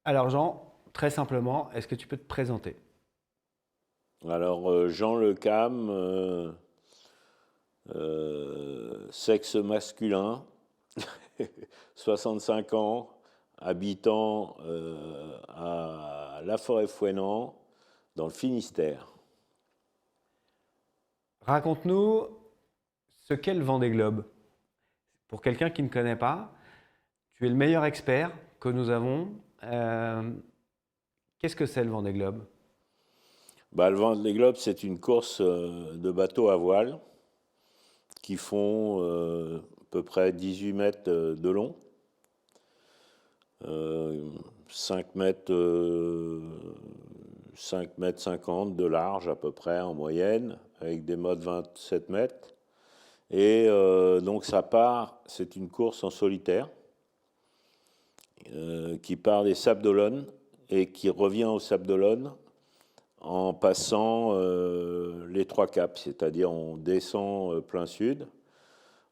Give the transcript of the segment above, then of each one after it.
Alors Jean, très simplement, est-ce que tu peux te présenter? Alors, Jean Le Cam, sexe masculin, 65 ans, habitant à La Forêt-Fouesnant, dans le Finistère. Raconte-nous ce qu'est le Vendée Globe. Pour quelqu'un qui ne connaît pas, tu es le meilleur expert que nous avons. Euh, Qu'est-ce que c'est le Vendée Globe? Bah, le Vendée Globe, c'est une course de bateaux à voile qui font à peu près 18 mètres de long, euh, 5 mètres, 5 mètres 50 de large à peu près en moyenne, avec des modes 27 mètres. Et donc ça part, c'est une course en solitaire qui part des Sables d'Olonne et qui revient aux Sables d'Olonne en passant les trois caps, c'est-à-dire on descend plein sud.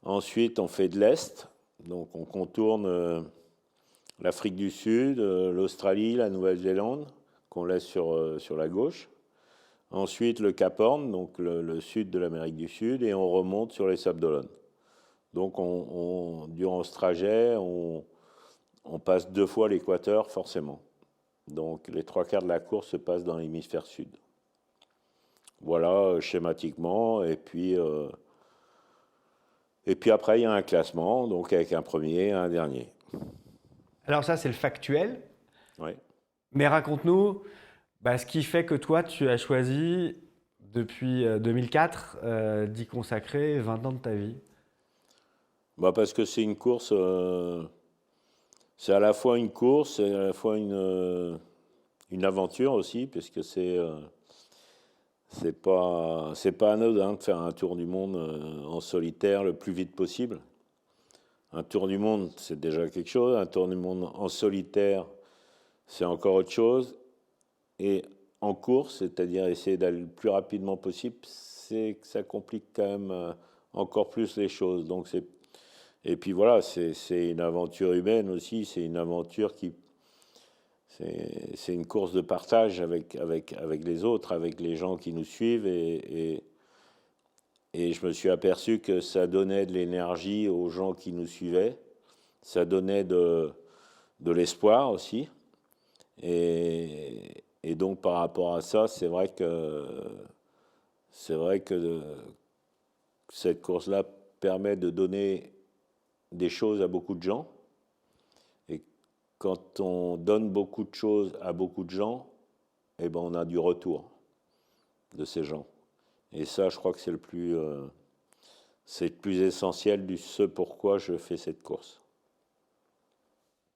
Ensuite, on fait de l'Est, donc on contourne l'Afrique du Sud, l'Australie, la Nouvelle-Zélande, qu'on laisse sur la gauche. Ensuite, le Cap Horn, donc le sud de l'Amérique du Sud, et on remonte sur les Sables d'Olonne. Donc, durant ce trajet, on passe deux fois l'équateur, forcément. Donc, les trois quarts de la course se passent dans l'hémisphère sud. Voilà, schématiquement. Et puis après, il y a un classement, donc avec un premier et un dernier. Alors ça, c'est le factuel. Ouais. Mais raconte-nous ce qui fait que toi, tu as choisi, depuis 2004, d'y consacrer 20 ans de ta vie. Bah parce que c'est une course, c'est à la fois une course et à la fois une aventure aussi, puisque c'est pas anodin de faire un tour du monde en solitaire le plus vite possible. Un tour du monde, c'est déjà quelque chose. Un tour du monde en solitaire, c'est encore autre chose. Et en course, c'est-à-dire essayer d'aller le plus rapidement possible, c'est que ça complique quand même encore plus les choses. Et puis voilà, c'est une aventure humaine aussi. C'est une aventure c'est une course de partage avec les autres, avec les gens qui nous suivent. Et je me suis aperçu que ça donnait de l'énergie aux gens qui nous suivaient. Ça donnait de l'espoir aussi. Et donc par rapport à ça, c'est vrai que cette course-là permet de donner des choses à beaucoup de gens. Et quand on donne beaucoup de choses à beaucoup de gens, eh ben on a du retour de ces gens. Et ça, je crois que c'est le plus essentiel du ce pourquoi je fais cette course.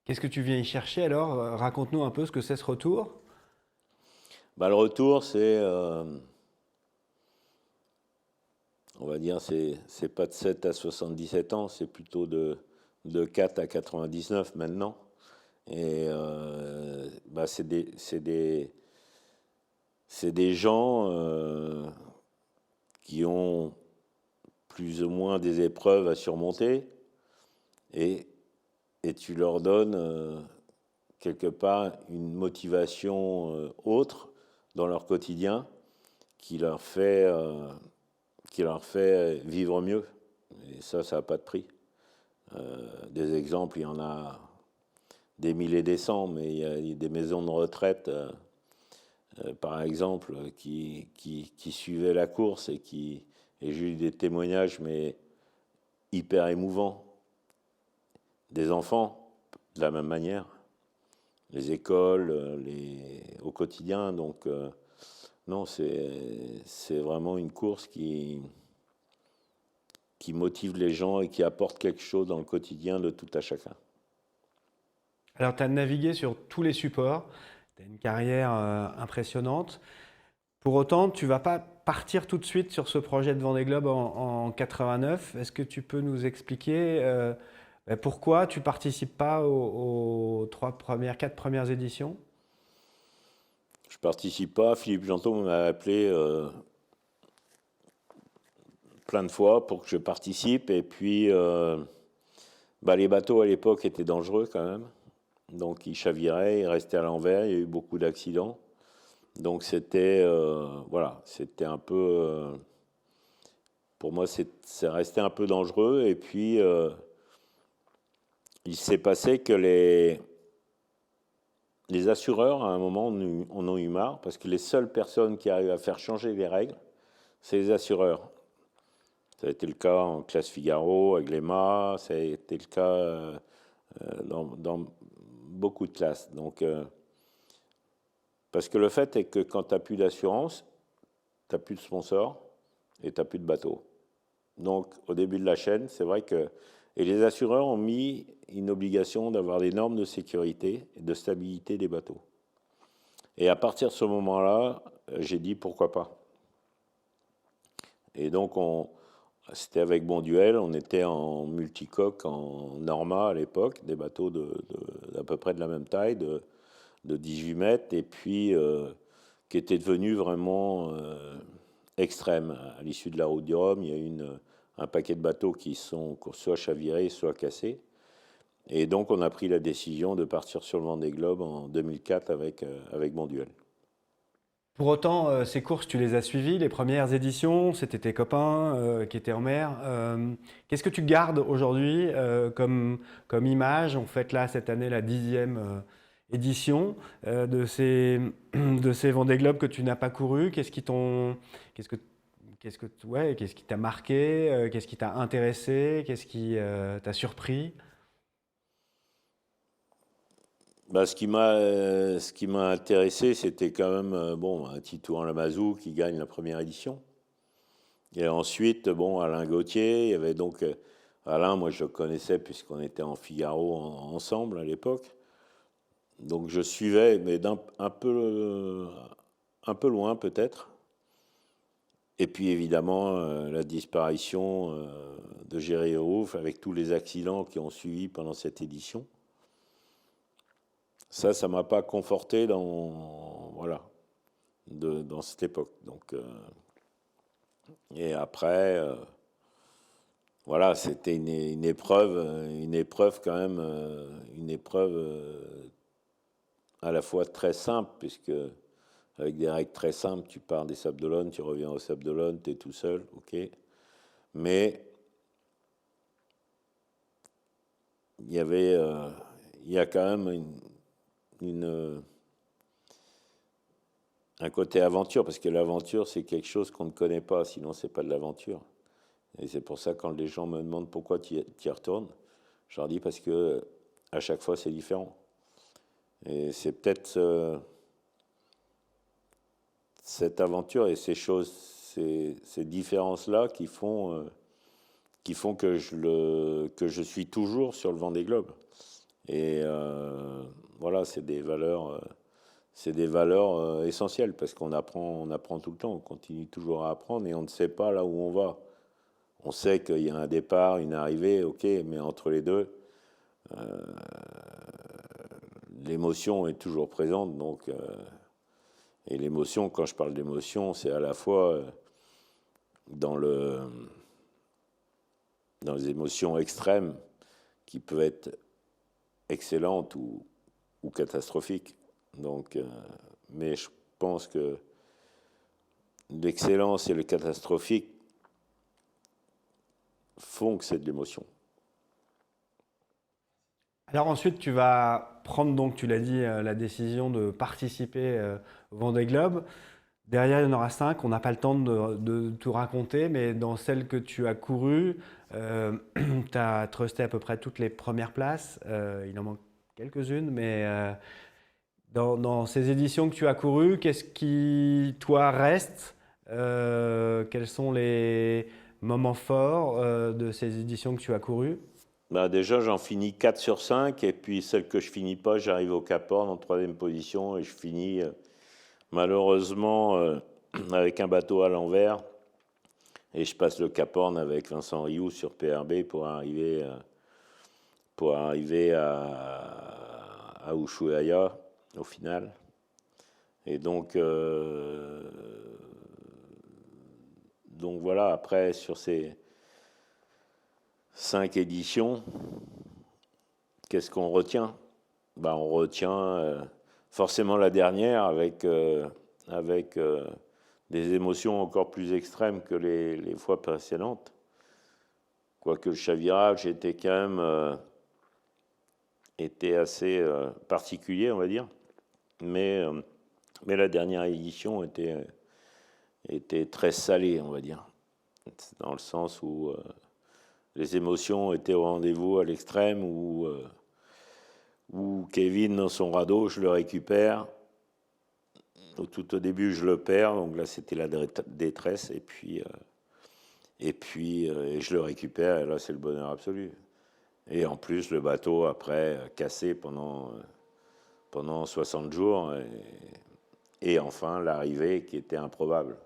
Qu'est-ce que tu viens y chercher alors? Raconte-nous un peu ce que c'est ce retour. Bah, le retour, on va dire, c'est pas de 7 à 77 ans, c'est plutôt de 4 à 99 maintenant. Et bah, c'est des gens qui ont plus ou moins des épreuves à surmonter et, et tu leur donnes quelque part une motivation autre dans leur quotidien qui leur fait, euh, qui leur fait vivre mieux. Et ça n'a pas de prix. Des exemples, il y en a des milliers et des cents, mais il y a des maisons de retraite, par exemple, qui suivaient la course et j'ai eu des témoignages, mais hyper émouvants, des enfants, de la même manière, les écoles, au quotidien. Donc, non, c'est vraiment une course qui motive les gens et qui apporte quelque chose dans le quotidien de tout à chacun. Alors, tu as navigué sur tous les supports, tu as une carrière impressionnante. Pour autant, tu vas pas partir tout de suite sur ce projet de Vendée Globe en 89. Est-ce que tu peux nous expliquer pourquoi tu participes pas aux quatre premières éditions? Je participe pas. Philippe Gentot m'a appelé plein de fois pour que je participe. Et puis, bah, les bateaux à l'époque étaient dangereux quand même. Donc il chavirait, il restait à l'envers, il y a eu beaucoup d'accidents. Donc c'était voilà, c'était un peu pour moi c'est resté un peu dangereux. Et puis il s'est passé que les assureurs à un moment en ont eu marre parce que les seules personnes qui arrivent à faire changer les règles, c'est les assureurs. Ça a été le cas en classe Figaro, avec l'EMA, ça a été le cas dans beaucoup de classes. Donc, parce que le fait est que quand tu n'as plus d'assurance, tu n'as plus de sponsors et tu n'as plus de bateau. Donc, au début de la chaîne, c'est vrai que... Et les assureurs ont mis une obligation d'avoir des normes de sécurité et de stabilité des bateaux. Et à partir de ce moment-là, j'ai dit pourquoi pas. Et donc, c'était avec Bonduel, on était en multicoque en Norma à l'époque, des bateaux d'à peu près de la même taille, de 18 mètres, et puis qui étaient devenus vraiment extrêmes. À l'issue de la route du Rhum, il y a eu un paquet de bateaux qui sont soit chavirés, soit cassés. Et donc, on a pris la décision de partir sur le Vendée Globe en 2004 avec Bonduel. Pour autant, ces courses, tu les as suivies, les premières éditions, c'était tes copains qui étaient en mer. Qu'est-ce que tu gardes aujourd'hui comme image? On fête là cette année la 10e édition de ces Vendée Globe que tu n'as pas couru. Qu'est-ce qui t'a marqué? Qu'est-ce qui t'a intéressé? Qu'est-ce qui t'a surpris? Bah, ce qui m'a intéressé, c'était quand même bon, un Titouan Lamazou qui gagne la première édition. Et ensuite, bon, Alain Gauthier, il y avait donc Alain, moi je le connaissais puisqu'on était en Figaro ensemble à l'époque. Donc je suivais, mais un peu loin peut-être. Et puis évidemment, la disparition de Géry Rouf avec tous les accidents qui ont suivi pendant cette édition. Ça m'a pas conforté voilà, dans cette époque. Donc, et après, voilà, c'était une épreuve quand même, une épreuve à la fois très simple, puisque avec des règles très simples, tu pars des Sables d'Olonne, tu reviens aux Sables d'Olonne, tu es tout seul, ok. Mais il y a quand même un côté aventure, parce que l'aventure, c'est quelque chose qu'on ne connaît pas, sinon c'est pas de l'aventure. Et c'est pour ça, quand les gens me demandent pourquoi tu y retournes, je leur dis parce que à chaque fois, c'est différent. Et c'est peut-être cette aventure et ces choses, ces différences-là qui font que je suis toujours sur le Vendée Globe. Et voilà, c'est des valeurs essentielles parce on apprend tout le temps, on continue toujours à apprendre et on ne sait pas là où on va. On sait qu'il y a un départ, une arrivée, ok, mais entre les deux, l'émotion est toujours présente. Donc, et l'émotion, quand je parle d'émotion, c'est à la fois dans les émotions extrêmes qui peuvent être excellentes ou catastrophiques. Donc, mais je pense que l'excellence et le catastrophique font que c'est de l'émotion. Alors ensuite, tu vas prendre, donc tu l'as dit, la décision de participer au Vendée Globe. Derrière, il y en aura 5. On n'a pas le temps de tout raconter, mais dans celles que tu as courues, tu as trusté à peu près toutes les premières places. Il en manque quelques-unes, mais dans ces éditions que tu as courues, qu'est-ce qui, toi, reste? Quels sont les moments forts de ces éditions que tu as courues? Bah déjà, j'en finis 4 sur 5, et puis celle que je finis pas, j'arrive au Cap Horn en 3e position, et je finis malheureusement avec un bateau à l'envers, et je passe le Cap Horn avec Vincent Rioux sur PRB pour arriver à Ushuaia au final. Et donc voilà, après sur ces 5 éditions, qu'est-ce qu'on retient? on retient forcément la dernière avec des émotions encore plus extrêmes que les fois précédentes. Quoique le chavirage était quand même était assez particulier, on va dire. Mais la dernière édition était très salée, on va dire. Dans le sens où les émotions étaient au rendez-vous à l'extrême, où Kevin, dans son radeau, je le récupère. Tout au début, je le perds, donc là, c'était la détresse, et puis je le récupère, et là, c'est le bonheur absolu. Et en plus, le bateau, après, cassé pendant 60 jours, et enfin, l'arrivée qui était improbable.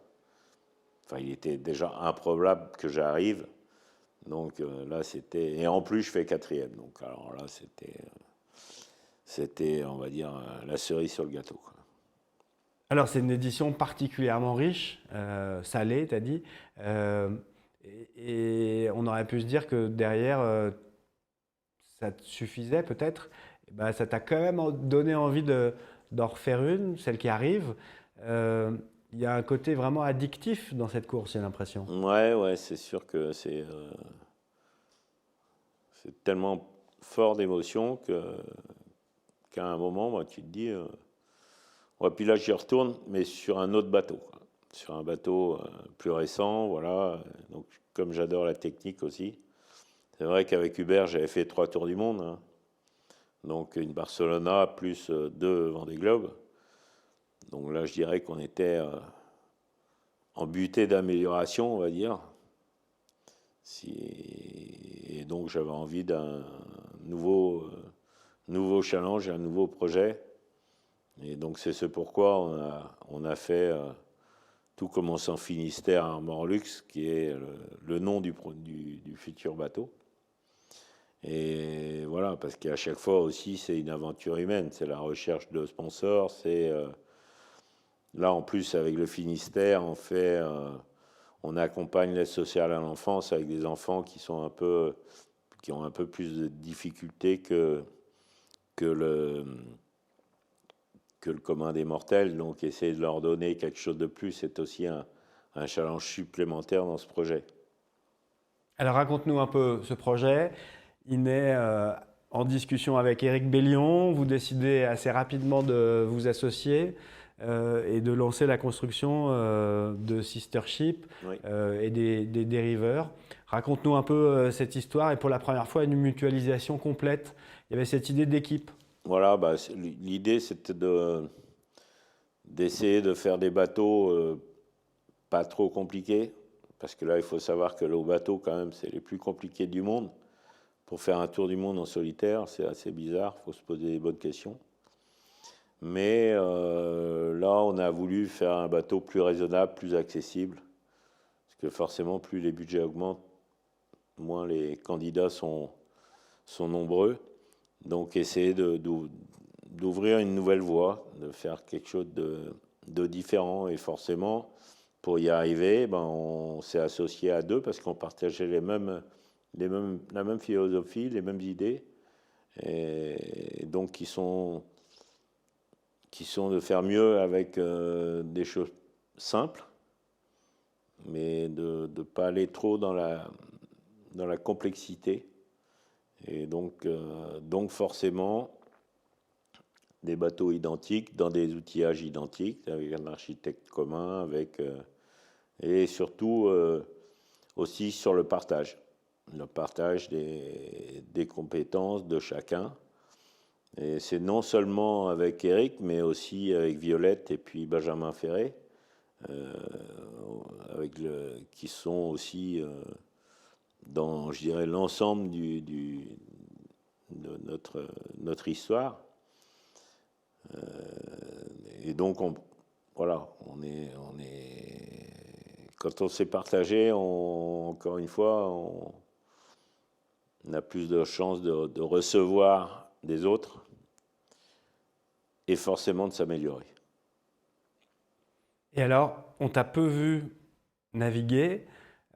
Enfin, il était déjà improbable que j'arrive, donc là, c'était... Et en plus, je fais 4e, donc alors là, c'était, on va dire, la cerise sur le gâteau, quoi. Alors, c'est une édition particulièrement riche, salée, tu as dit. Et on aurait pu se dire que derrière, ça te suffisait peut-être. Eh ben, ça t'a quand même donné envie d'en refaire une, celle qui arrive. Il y a un côté vraiment addictif dans cette course, j'ai l'impression. Ouais, c'est sûr que c'est tellement fort d'émotion qu'à un moment, moi, tu te dis... ouais, puis là, j'y retourne, mais sur un autre bateau, quoi. Sur un bateau plus récent, voilà. Donc, comme j'adore la technique aussi, c'est vrai qu'avec Hubert, j'avais fait 3 tours du monde, hein. Donc, une Barcelona plus 2 Vendée Globe. Donc là, je dirais qu'on était en butée d'amélioration, on va dire. Et donc, j'avais envie d'un nouveau challenge, un nouveau projet. Et donc, c'est ce pourquoi on a fait Tout commence en Finistère à Morlux, qui est le nom du futur bateau. Et voilà, parce qu'à chaque fois aussi, c'est une aventure humaine, c'est la recherche de sponsors, là en plus avec le Finistère, on accompagne l'aide sociale à l'enfance avec des enfants qui ont un peu plus de difficultés que le commun des mortels. Donc essayer de leur donner quelque chose de plus, c'est aussi un challenge supplémentaire dans ce projet. Alors raconte-nous un peu ce projet. Il naît en discussion avec Éric Bellion. Vous décidez assez rapidement de vous associer et de lancer la construction de Sister Ship Oui. et des dériveurs. Raconte-nous un peu cette histoire et pour la première fois une mutualisation complète. Il y avait cette idée d'équipe. Voilà, l'idée c'était d'essayer de faire des bateaux pas trop compliqués, parce que là il faut savoir que le bateau quand même c'est les plus compliqués du monde. Pour faire un tour du monde en solitaire, c'est assez bizarre, il faut se poser des bonnes questions. Mais là on a voulu faire un bateau plus raisonnable, plus accessible, parce que forcément plus les budgets augmentent, moins les candidats sont nombreux. Donc essayer d'ouvrir une nouvelle voie, de faire quelque chose de différent. Et forcément, pour y arriver, on s'est associé à 2 parce qu'on partageait la même philosophie, les mêmes idées. Et donc qui sont de faire mieux avec des choses simples, mais de ne pas aller trop dans la complexité. Et donc forcément, des bateaux identiques, dans des outillages identiques, avec un architecte commun, et surtout aussi sur le partage des compétences de chacun. Et c'est non seulement avec Éric, mais aussi avec Violette et puis Benjamin Ferré, qui sont aussi dans, je dirais, l'ensemble de notre histoire. Et donc, quand on s'est partagé, encore une fois, on a plus de chances de recevoir des autres et forcément de s'améliorer. Et alors, on t'a peu vu naviguer.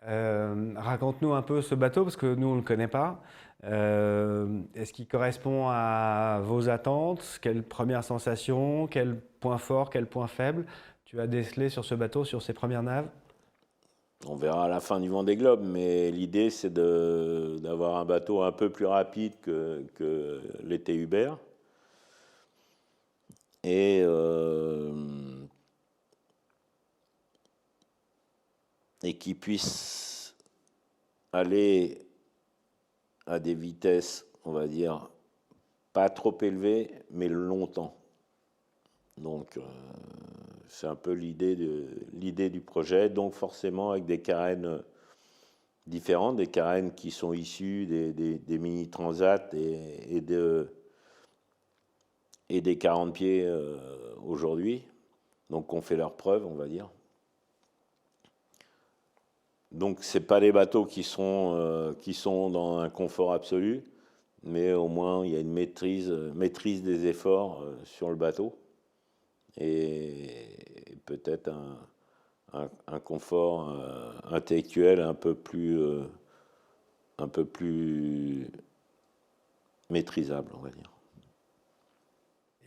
Raconte-nous un peu ce bateau, parce que nous, on ne le connaît pas. Est-ce qu'il correspond à vos attentes? Quelles premières sensations? Quels points forts? Quels points faibles tu as décelés sur ce bateau, sur ces premières naves? On verra à la fin du Vendée Globe, mais l'idée, c'est d'avoir un bateau un peu plus rapide que l'était Hubert. Et, et qui puisse aller à des vitesses, on va dire, pas trop élevées, mais longtemps. Donc, c'est un peu l'idée du projet. Donc, forcément, avec des carènes différentes, des carènes qui sont issues des mini-transats et des 40 pieds aujourd'hui. Donc, on fait leur preuve, on va dire. Donc, ce pas des bateaux qui sont dans un confort absolu, mais au moins, il y a une maîtrise des efforts sur le bateau et peut-être un confort intellectuel un peu plus maîtrisable, on va dire.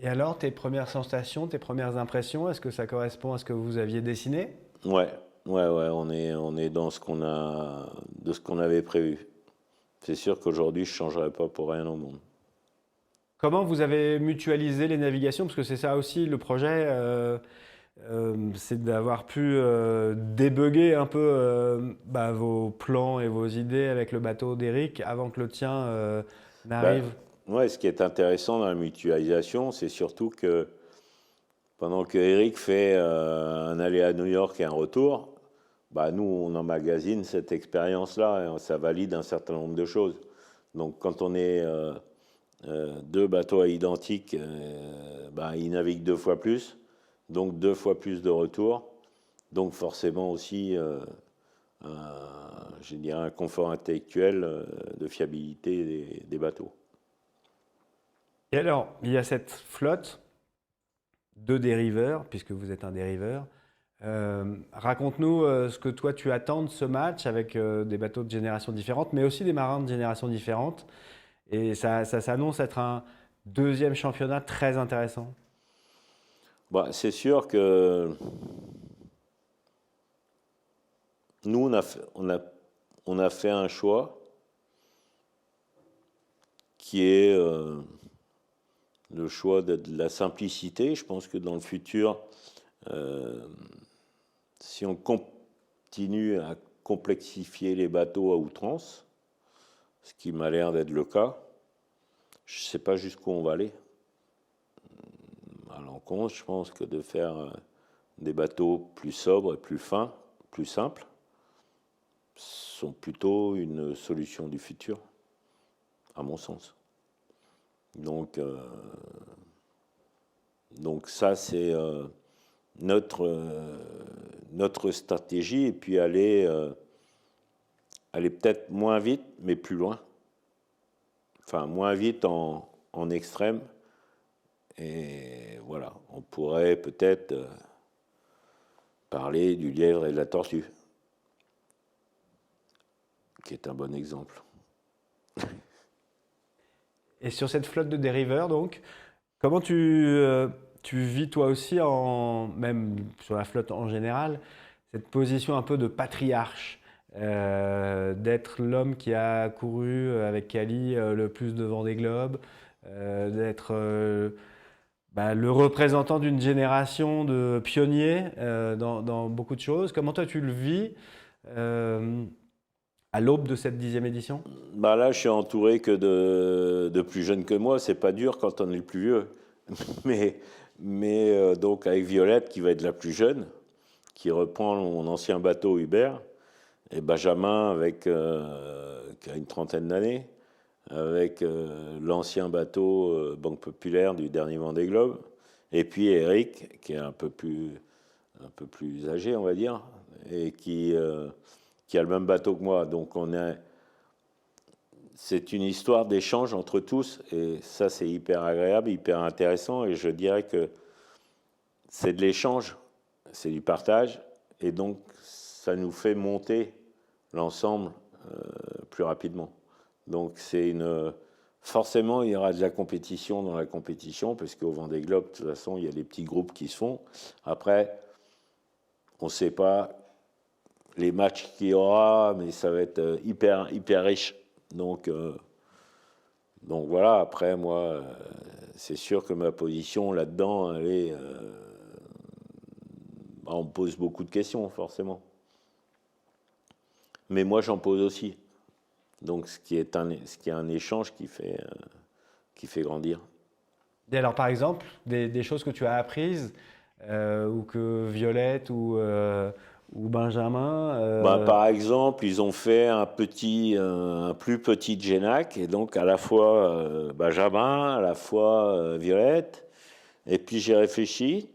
Et alors, tes premières sensations, tes premières impressions, est-ce que ça correspond à ce que vous aviez dessiné? Ouais, on est dans de ce qu'on avait prévu. C'est sûr qu'aujourd'hui, je ne changerais pas pour rien au monde. Comment vous avez mutualisé les navigations? Parce que c'est ça aussi le projet, c'est d'avoir pu débugger un peu vos plans et vos idées avec le bateau d'Eric avant que le tien Ben, n'arrive. ouais, ce qui est intéressant dans la mutualisation, c'est surtout que pendant que Eric fait un aller à New York et un retour, bah nous, on emmagasine cette expérience-là et ça valide un certain nombre de choses. Donc, quand on est deux bateaux identiques, ils naviguent 2 fois plus, donc 2 fois plus de retours, donc forcément aussi, je dirais, un confort intellectuel de fiabilité des bateaux. Et alors, il y a cette flotte de dériveurs, puisque vous êtes un dériveur. Raconte-nous ce que toi tu attends de ce match avec des bateaux de générations différentes, mais aussi des marins de générations différentes. Et ça s'annonce être un deuxième championnat très intéressant. Bah, c'est sûr que nous, on a fait un choix qui est le choix de la simplicité. Je pense que dans le futur, euh, si on continue à complexifier les bateaux à outrance, ce qui m'a l'air d'être le cas, je ne sais pas jusqu'où on va aller. À l'encontre, je pense que de faire des bateaux plus sobres et plus fins, plus simples, sont plutôt une solution du futur, à mon sens. Donc, donc ça, c'est notre stratégie, et puis aller peut-être moins vite, mais plus loin. Enfin, moins vite en extrême. Et voilà, on pourrait peut-être parler du lièvre et de la tortue, qui est un bon exemple. Et sur cette flotte de dériveurs, donc, comment tu vis toi aussi, même sur la flotte en général, cette position un peu de patriarche, d'être l'homme qui a couru avec Cali le plus devant des globes, d'être le représentant d'une génération de pionniers dans beaucoup de choses. Comment toi tu le vis euh, à l'aube de cette 10e édition? Bah là, je suis entouré que de plus jeunes que moi. C'est pas dur quand on est le plus vieux. Mais donc avec Violette, qui va être la plus jeune, qui reprend mon ancien bateau Hubert, et Benjamin, qui a une trentaine d'années, avec l'ancien bateau Banque Populaire du dernier Vendée Globe, et puis Eric, qui est un peu plus âgé, on va dire, et qui a le même bateau que moi. Donc c'est une histoire d'échange entre tous, et ça, c'est hyper agréable, hyper intéressant, et je dirais que c'est de l'échange, c'est du partage, et donc ça nous fait monter l'ensemble plus rapidement. Donc forcément, il y aura de la compétition dans la compétition, parce qu'au Vendée Globe, de toute façon, il y a des petits groupes qui se font. Après, on ne sait pas les matchs qu'il y aura, mais ça va être hyper, hyper riche. Donc voilà, après, moi, c'est sûr que ma position là-dedans, on me pose beaucoup de questions, forcément. Mais moi, j'en pose aussi. Donc, ce qui est un échange qui fait grandir. Et alors, par exemple, des choses que tu as apprises, ou que Violette ou Benjamin. Par exemple, ils ont fait un plus petit Genac, et donc à la fois Benjamin, à la fois Violette. Et puis j'ai réfléchi,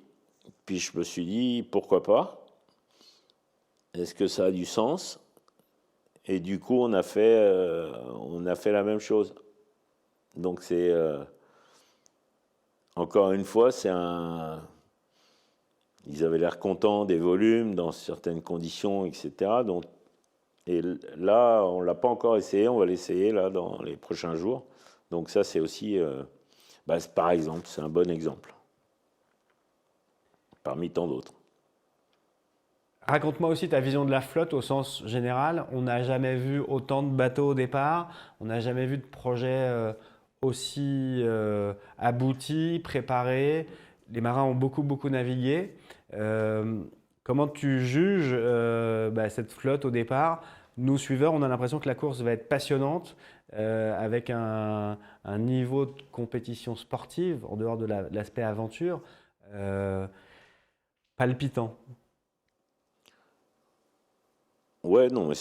puis je me suis dit pourquoi pas. Est-ce que ça a du sens? Et du coup, on a fait la même chose. Donc c'est encore une fois, ils avaient l'air contents des volumes dans certaines conditions, etc. Donc, et là, on ne l'a pas encore essayé, on va l'essayer là dans les prochains jours. Donc ça, c'est aussi, par exemple, c'est un bon exemple, parmi tant d'autres. Raconte-moi aussi ta vision de la flotte au sens général. On n'a jamais vu autant de bateaux au départ, on n'a jamais vu de projet aussi abouti, préparé. Les marins ont beaucoup, beaucoup navigué. Comment tu juges cette flotte au départ? Nous, suiveurs, on a l'impression que la course va être passionnante, avec un niveau de compétition sportive, en dehors de l'aspect aventure, euh, palpitant. Ouais, non, mais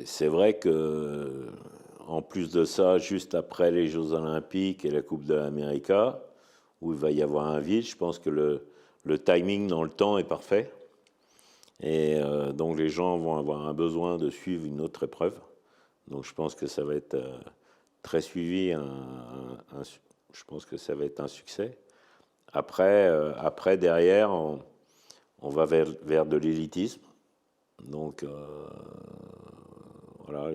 c'est vrai que, en plus de ça, juste après les Jeux Olympiques et la Coupe de l'Amérique, où il va y avoir un vide, je pense que le timing dans le temps est parfait. Et donc les gens vont avoir un besoin de suivre une autre épreuve. Donc je pense que ça va être très suivi. Je pense que ça va être un succès. Après derrière, on va vers de l'élitisme. Donc voilà,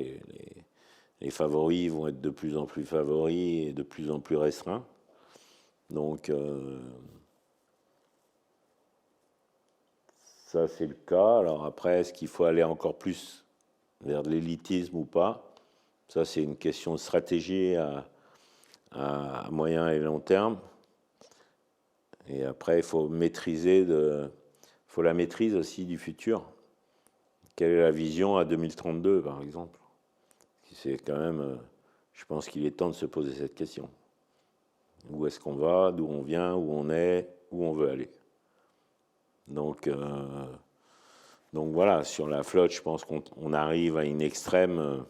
les favoris vont être de plus en plus favoris et de plus en plus restreints. Donc ça, c'est le cas. Alors après, est-ce qu'il faut aller encore plus vers de l'élitisme ou pas? Ça, c'est une question de stratégie à moyen et long terme. Et après, il faut la maîtrise aussi du futur. Quelle est la vision à 2032, par exemple? C'est quand même, je pense qu'il est temps de se poser cette question. Où est-ce qu'on va? D'où on vient? Où on est? Où on veut aller? Donc voilà, sur la flotte, je pense qu'on arrive à une extrême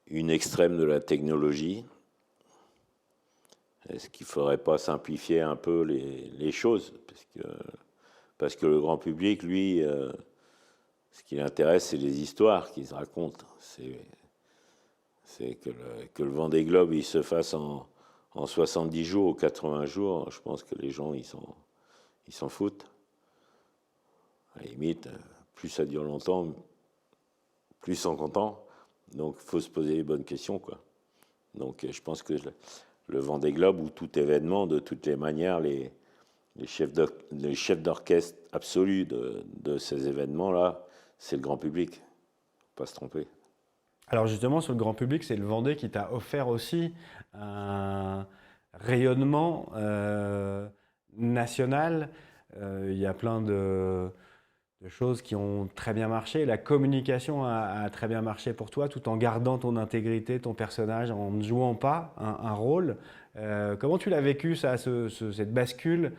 de la technologie. Est-ce qu'il ne faudrait pas simplifier un peu les choses? Parce que le grand public, lui, ce qui l'intéresse, c'est les histoires qu'ils racontent. C'est que le Vendée Globe il se fasse en 70 jours ou 80 jours. Je pense que les gens, ils s'en foutent. À la limite, plus ça dure longtemps, plus ils sont contents. Donc, il faut se poser les bonnes questions, quoi. Donc, je pense que le Vendée Globe ou tout événement, de toutes les manières, les chefs d'orchestre absolus de ces événements-là, c'est le grand public. Faut pas se tromper. Alors justement, sur le grand public, c'est le Vendée qui t'a offert aussi un rayonnement national. Il y a plein de choses qui ont très bien marché. La communication a très bien marché pour toi, tout en gardant ton intégrité, ton personnage, en ne jouant pas un rôle. Comment tu l'as vécu, ça, cette bascule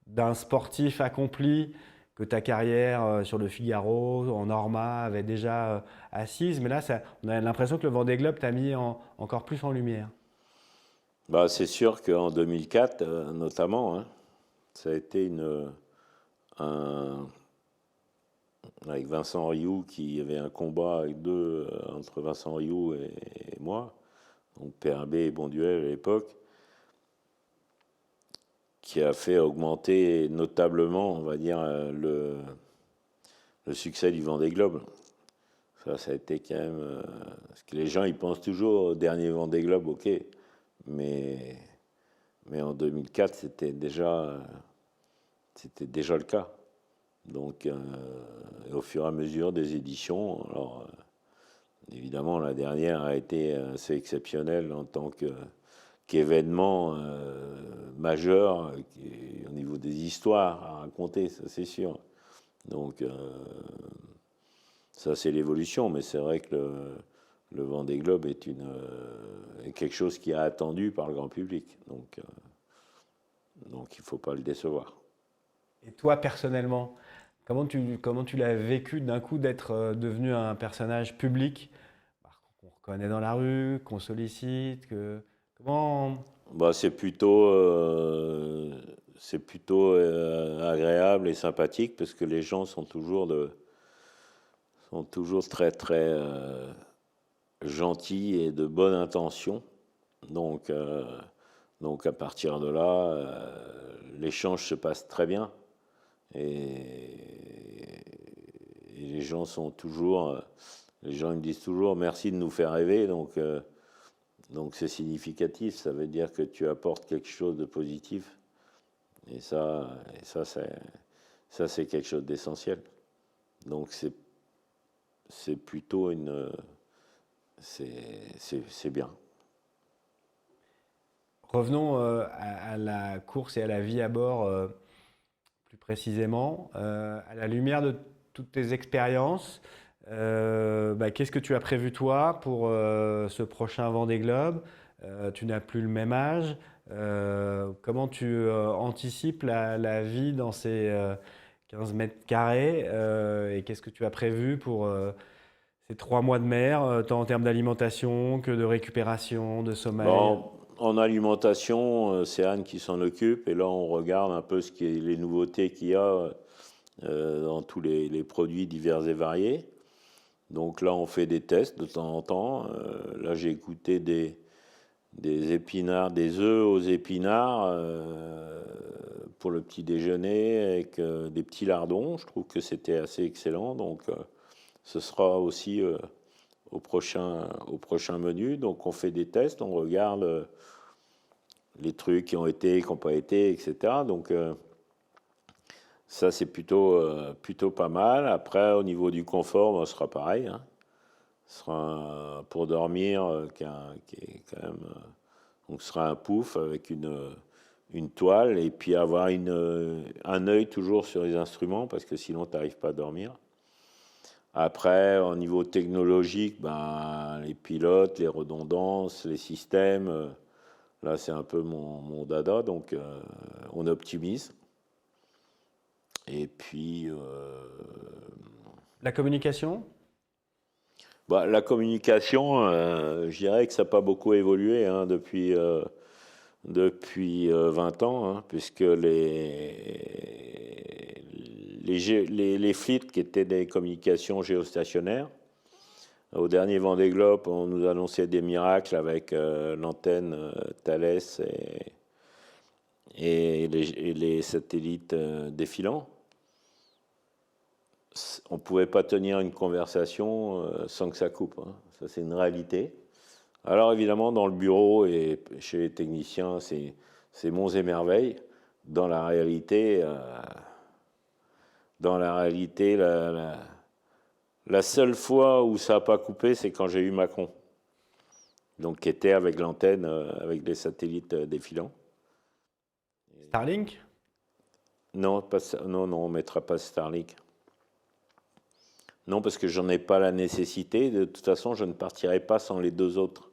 d'un sportif accompli que ta carrière sur le Figaro, en Norma, avait déjà assise, mais là, on a l'impression que le Vendée Globe t'a mis encore plus en lumière. C'est sûr qu'en 2004, notamment, hein, ça a été avec Vincent Rioux, qui y avait un combat entre Vincent Rioux et moi, donc PRB et Bonduel à l'époque, qui a fait augmenter notablement, on va dire, le succès du Vendée Globe. Ça a été quand même... parce que les gens, ils pensent toujours au dernier Vendée Globe, ok. Mais en 2004, c'était déjà le cas. Donc, au fur et à mesure des éditions, alors évidemment, la dernière a été assez exceptionnelle en tant qu'événement majeur au niveau des histoires à raconter, ça c'est sûr. Donc, ça c'est l'évolution, mais c'est vrai que le Vendée Globe est quelque chose qui est attendu par le grand public. Donc il ne faut pas le décevoir. Et toi, personnellement, comment tu l'as vécu d'un coup d'être devenu un personnage public bah, qu'on reconnaît dans la rue, qu'on sollicite comment... Bah, c'est plutôt agréable et sympathique parce que les gens sont toujours très très gentils et de bonne intention. Donc, donc à partir de là, l'échange se passe très bien et les gens sont toujours, les gens ils me disent toujours merci de nous faire rêver. Donc c'est significatif, ça veut dire que tu apportes quelque chose de positif. Et ça c'est quelque chose d'essentiel. Donc c'est plutôt c'est bien. Revenons à la course et à la vie à bord plus précisément. À la lumière de toutes tes expériences, bah, qu'est-ce que tu as prévu toi pour ce prochain Vendée Globe? Tu n'as plus le même âge. Comment tu anticipes la vie dans ces 15 mètres carrés et qu'est-ce que tu as prévu pour ces 3 mois de mer, tant en termes d'alimentation que de récupération, de sommeil? Bon, en alimentation, c'est Anne qui s'en occupe et là on regarde un peu les nouveautés qu'il y a dans tous les produits divers et variés. Donc là on fait des tests de temps en temps. Là j'ai goûté des épinards, des œufs aux épinards pour le petit déjeuner avec des petits lardons. Je trouve que c'était assez excellent. Donc ce sera aussi au prochain menu. Donc on fait des tests, on regarde les trucs qui ont été, qui n'ont pas été, etc. Donc ça c'est plutôt pas mal. Après au niveau du confort, ben, ce sera pareil. Hein. Ce sera pour dormir qui est quand même donc ce sera un pouf avec une toile et puis avoir un œil toujours sur les instruments parce que sinon tu n'arrives pas à dormir. Après, au niveau technologique, ben, les pilotes, les redondances, les systèmes, là c'est un peu mon dada, donc on optimise. Et puis... La communication? bah, la communication, je dirais que ça n'a pas beaucoup évolué hein, depuis 20 ans, hein, puisque les fleets qui étaient des communications géostationnaires, au dernier Vendée Globe, on nous annonçait des miracles avec l'antenne Thales et les satellites défilants. On ne pouvait pas tenir une conversation sans que ça coupe. Hein. Ça, c'est une réalité. Alors, évidemment, dans le bureau et chez les techniciens, c'est monts et merveilles. Dans la réalité, la seule fois où ça n'a pas coupé, c'est quand j'ai eu Macron. Donc, qui était avec l'antenne, avec les satellites défilants. Starlink? Non, non, on ne mettra pas Starlink. Non, parce que j'en ai pas la nécessité. De toute façon, je ne partirai pas sans les deux autres.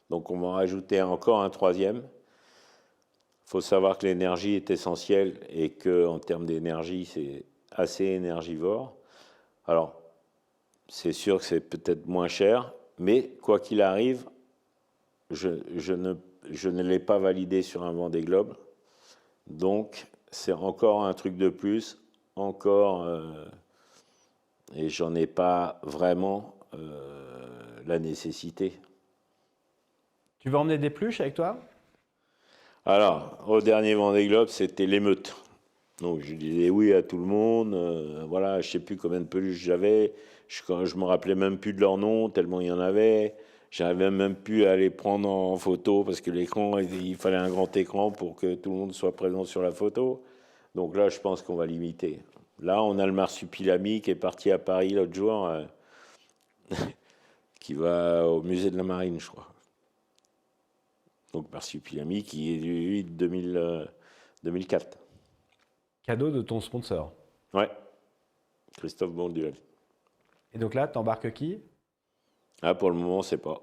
Donc, on va en rajouter encore un troisième. Il faut savoir que l'énergie est essentielle et qu'en termes d'énergie, c'est assez énergivore. Alors, c'est sûr que c'est peut-être moins cher, mais quoi qu'il arrive, je ne l'ai pas validé sur un Vendée Globe. Donc, c'est encore un truc de plus, encore... et j'en ai pas vraiment la nécessité. Tu vas emmener des pluches avec toi? Alors, au dernier Vendée Globe, c'était l'émeute. Donc, je disais oui à tout le monde. Voilà, je ne sais plus combien de peluches j'avais. je me rappelais même plus de leur nom, tellement il y en avait. J'arrivais même plus à les prendre en photo parce que l'écran, il fallait un grand écran pour que tout le monde soit présent sur la photo. Donc là, je pense qu'on va limiter. Là, on a le marsupilami qui est parti à Paris l'autre jour, qui va au musée de la Marine, je crois. Donc marsupilami qui est lui de 2004. Cadeau de ton sponsor. Ouais, Christophe Bonduel. Et donc là, t'embarques qui? Ah, pour le moment, on sait pas.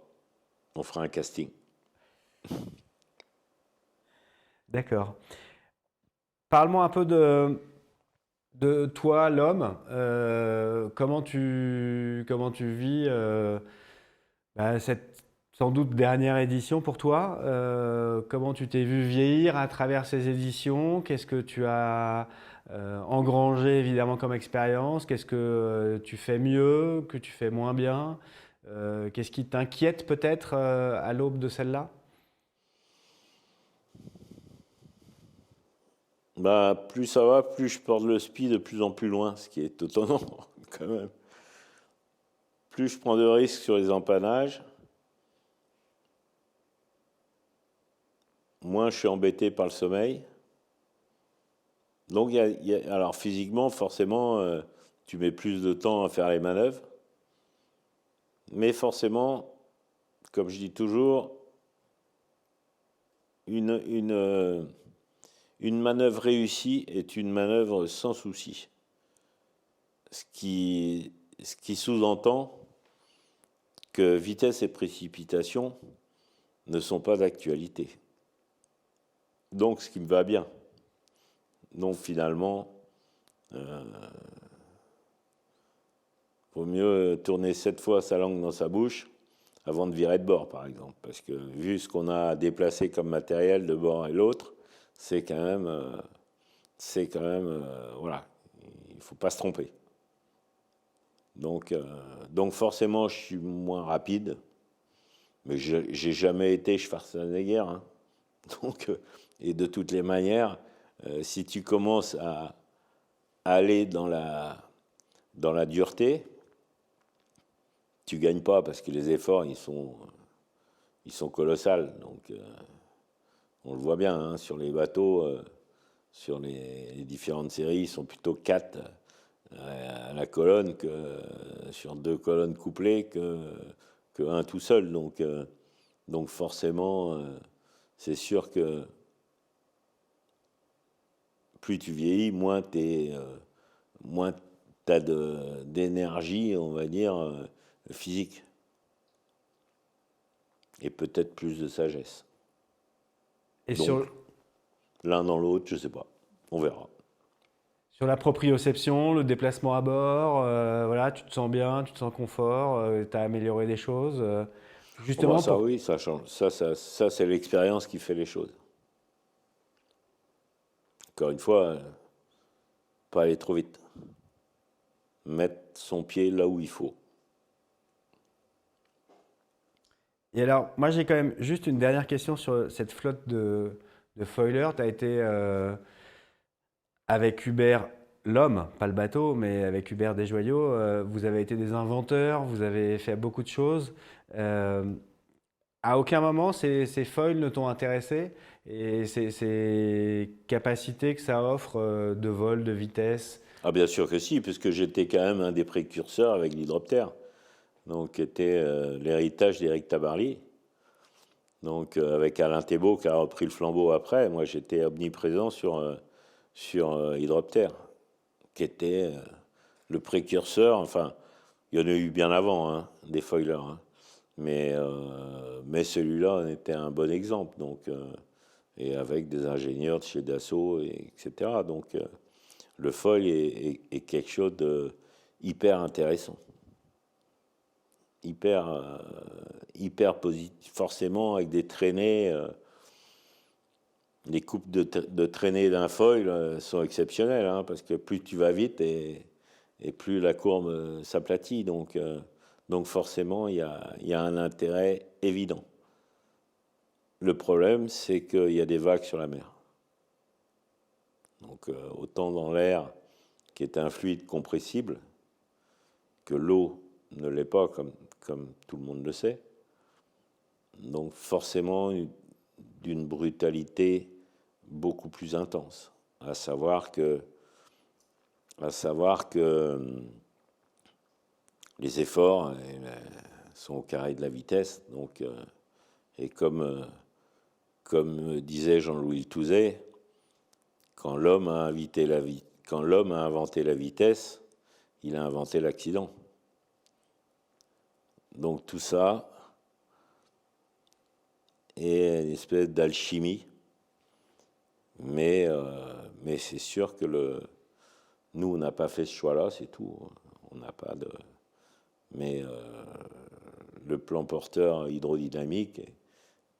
On fera un casting. D'accord. Parle-moi un peu de toi, l'homme. Comment tu vis cette sans doute dernière édition pour toi? Comment tu t'es vu vieillir à travers ces éditions? Qu'est-ce que tu as engrangé évidemment comme expérience? Qu'est-ce que tu fais mieux, que tu fais moins bien? Qu'est-ce qui t'inquiète peut-être à l'aube de celle-là? Bah, plus ça va, plus je porte le speed de plus en plus loin, ce qui est étonnant quand même. Plus je prends de risques sur les empannages, moins je suis embêté par le sommeil. Donc, alors physiquement, forcément, tu mets plus de temps à faire les manœuvres. Mais forcément, comme je dis toujours, une manœuvre réussie est une manœuvre sans souci. Ce qui sous-entend que vitesse et précipitation ne sont pas d'actualité. Donc, ce qui me va bien. Donc, finalement, vaut mieux tourner 7 fois sa langue dans sa bouche avant de virer de bord, par exemple. Parce que vu ce qu'on a déplacé comme matériel de bord et l'autre, c'est quand même, voilà, il ne faut pas se tromper. Donc forcément, je suis moins rapide, mais j'ai jamais été Schwarzenegger, hein. Donc, et de toutes les manières, si tu commences à aller dans la dureté, tu gagnes pas parce que les efforts ils sont colossales. Donc on le voit bien hein, sur les bateaux, sur les différentes séries, ils sont plutôt 4 à la colonne que sur 2 colonnes couplées que un tout seul. Donc forcément, c'est sûr que plus tu vieillis, moins tu as d'énergie, on va dire, physique. Et peut-être plus de sagesse. Et Donc, l'un dans l'autre, je sais pas. On verra. sur la proprioception, le déplacement à bord, voilà, tu te sens bien, tu te sens confort, tu as amélioré des choses. Oh bah Justement ça, pour. oui, ça change. Ça c'est l'expérience qui fait les choses. Encore une fois, pas aller trop vite. Mettre son pied là où il faut. Et alors, moi j'ai quand même juste une dernière question sur cette flotte de foilers. Tu as été avec Hubert, l'homme, pas le bateau, mais avec Hubert Desjoyaux, vous avez été des inventeurs, vous avez fait beaucoup de choses. Euh, à aucun moment ces foils ne t'ont intéressé et ces capacités que ça offre de vol, de vitesse. Ah bien sûr que si, puisque j'étais quand même un des précurseurs avec l'hydroptère. Donc, qui était l'héritage d'Éric Tabarly. Donc, avec Alain Thébault qui a repris le flambeau après, moi j'étais omniprésent sur Hydroptère, qui était le précurseur. Enfin, il y en a eu bien avant, hein, des foilers. Hein. Mais celui-là était un bon exemple. Donc, et avec des ingénieurs de chez Dassault, etc. Donc, le foil est quelque chose de hyper intéressant. Hyper positif, forcément avec des traînées. Les coupes de traînées d'un foil sont exceptionnelles, hein, parce que plus tu vas vite et plus la courbe s'aplatit. Donc forcément, il y a un intérêt évident. Le problème, c'est qu'il y a des vagues sur la mer. Donc autant dans l'air, qui est un fluide compressible, que l'eau ne l'est pas, comme tout le monde le sait. Donc forcément d'une brutalité beaucoup plus intense, à savoir que les efforts sont au carré de la vitesse. Donc, et comme disait Jean-Louis Touzet, quand l'homme a inventé la vitesse, il a inventé l'accident. Donc tout ça est une espèce d'alchimie, mais c'est sûr que nous, on n'a pas fait ce choix-là, c'est tout. On n'a pas de... Mais le plan porteur hydrodynamique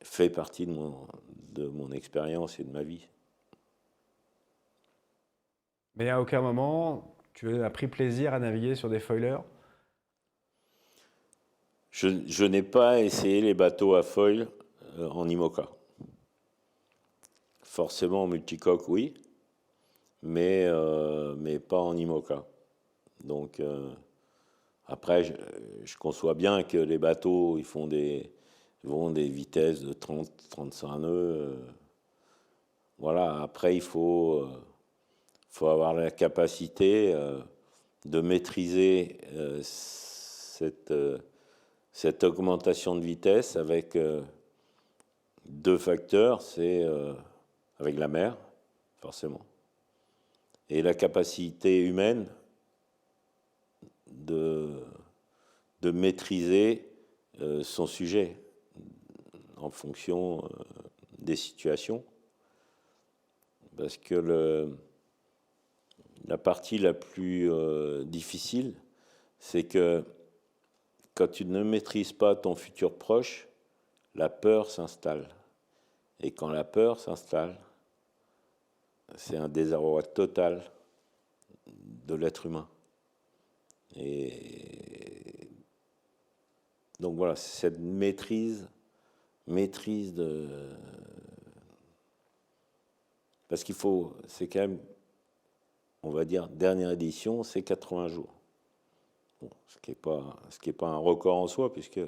fait partie de mon expérience et de ma vie. Mais à aucun moment, tu as pris plaisir à naviguer sur des foilers? Je n'ai pas essayé les bateaux à foil en IMOCA. Forcément en multicoque, oui, mais pas en IMOCA. Donc après, je conçois bien que les bateaux, ils vont des vitesses de 30-35 nœuds. Voilà, après, il faut avoir la capacité de maîtriser cette augmentation de vitesse avec deux facteurs, c'est avec la mer, forcément, et la capacité humaine de maîtriser son sujet en fonction des situations. Parce que la partie la plus difficile, c'est que quand tu ne maîtrises pas ton futur proche, la peur s'installe. Et quand la peur s'installe, c'est un désarroi total de l'être humain. Et donc voilà, cette maîtrise de... Parce qu'il faut, c'est quand même, on va dire, dernière édition, c'est 80 jours. Bon, ce qui est pas un record en soi, puisque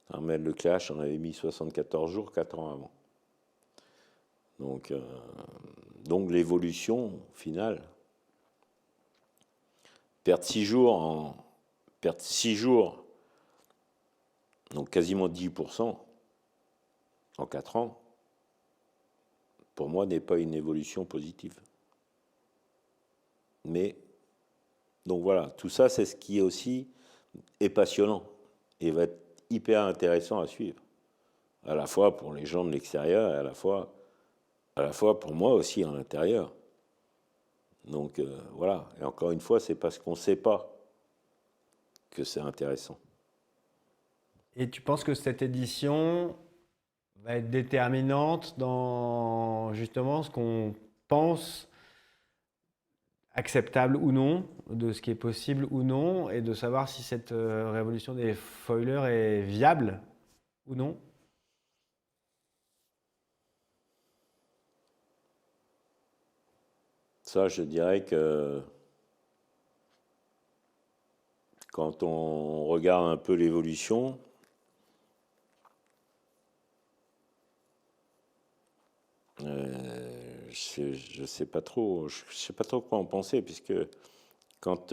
Armel Lecléache en avait mis 74 jours, 4 ans avant. Donc l'évolution finale, perdre 6 jours, donc quasiment 10% en 4 ans, pour moi, n'est pas une évolution positive. Mais, donc voilà, tout ça, c'est ce qui aussi est passionnant et va être hyper intéressant à suivre, à la fois pour les gens de l'extérieur et à la fois pour moi aussi à l'intérieur. Donc voilà, et encore une fois, c'est parce qu'on ne sait pas que c'est intéressant. Et tu penses que cette édition va être déterminante dans justement ce qu'on pense acceptable ou non, de ce qui est possible ou non, et de savoir si cette révolution des foilers est viable ou non? Ça, je dirais que quand on regarde un peu l'évolution, je sais pas trop quoi en penser, puisque quand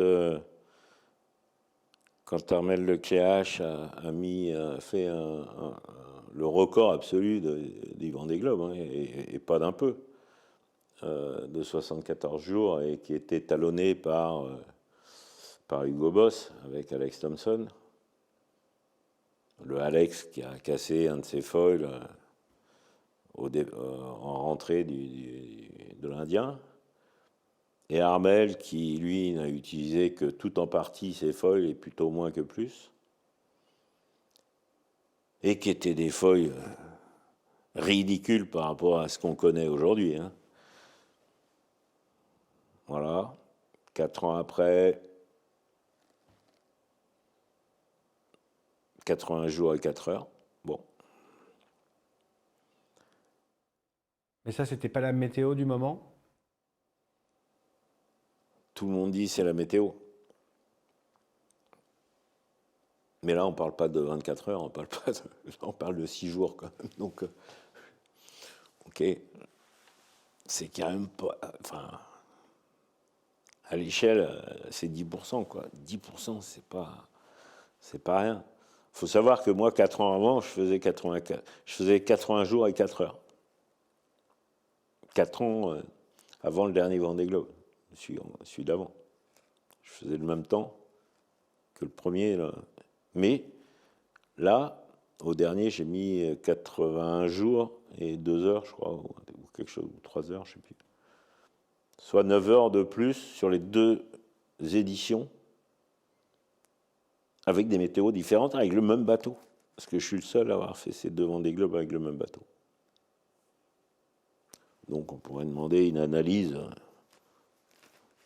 Armel Lecléache a fait le record absolu du Vendée Globe, hein, et pas d'un peu, de 74 jours, et qui était talonné par Hugo Boss avec Alex Thompson, le Alex qui a cassé un de ses foils en rentrée de l'Indien, et Armel qui, lui, n'a utilisé que tout en partie ses foils et plutôt moins que plus, et qui étaient des foils ridicules par rapport à ce qu'on connaît aujourd'hui. Hein. Voilà, 4 ans après, 80 jours et 4 heures. Bon. Mais ça, c'était pas la météo du moment? Tout le monde dit c'est la météo. Mais là, on ne parle pas de 24 heures, on parle de 6 jours quand même. Donc, ok, c'est quand même pas... Enfin, à l'échelle, c'est 10%, quoi. 10%, c'est pas rien. Il faut savoir que moi, 4 ans avant, je faisais 80 jours et 4 heures. 4 ans avant le dernier Vendée Globe, celui d'avant. Je faisais le même temps que le premier. Là. Mais là, au dernier, j'ai mis 81 jours et 2 heures, je crois, ou quelque chose, ou 3 heures, je ne sais plus. Soit 9 heures de plus sur les 2 éditions, avec des météos différentes, avec le même bateau. Parce que je suis le seul à avoir fait ces 2 Vendée Globe avec le même bateau. Donc on pourrait demander une analyse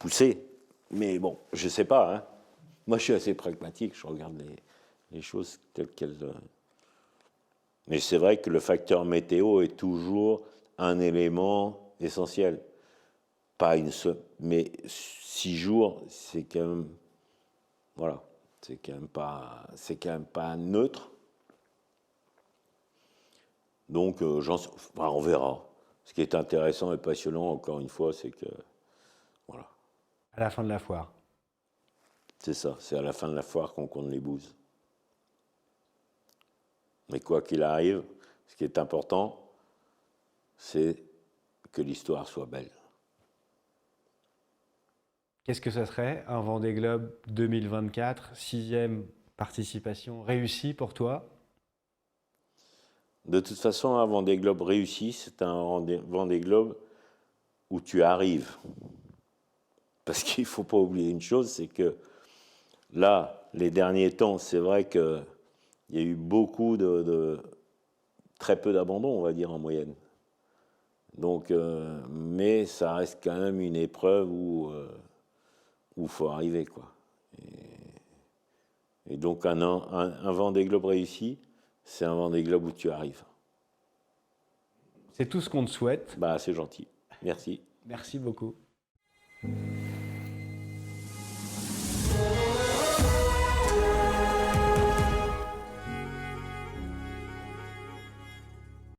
poussée. Mais bon, je ne sais pas. Hein. Moi, je suis assez pragmatique, je regarde les choses telles qu'elles... Mais c'est vrai que le facteur météo est toujours un élément essentiel. Pas une seule, mais 6 jours, c'est quand même... Voilà, c'est quand même pas neutre. Donc, on verra. Ce qui est intéressant et passionnant, encore une fois, c'est que... Voilà. À la fin de la foire. C'est ça, c'est à la fin de la foire qu'on compte les bouses. Mais quoi qu'il arrive, ce qui est important, c'est que l'histoire soit belle. Qu'est-ce que ça serait un Vendée Globe 2024, 6e participation réussie pour toi? De toute façon, un Vendée Globe réussi, c'est un Vendée Globe où tu arrives. Parce qu'il ne faut pas oublier une chose, c'est que là, les derniers temps, c'est vrai qu'il y a eu beaucoup très peu d'abandon, on va dire, en moyenne. Donc, mais ça reste quand même une épreuve où faut arriver, quoi. Et donc, un Vendée Globe réussi, c'est un Vendée Globe où tu arrives. C'est tout ce qu'on te souhaite. C'est gentil. Merci. Merci beaucoup.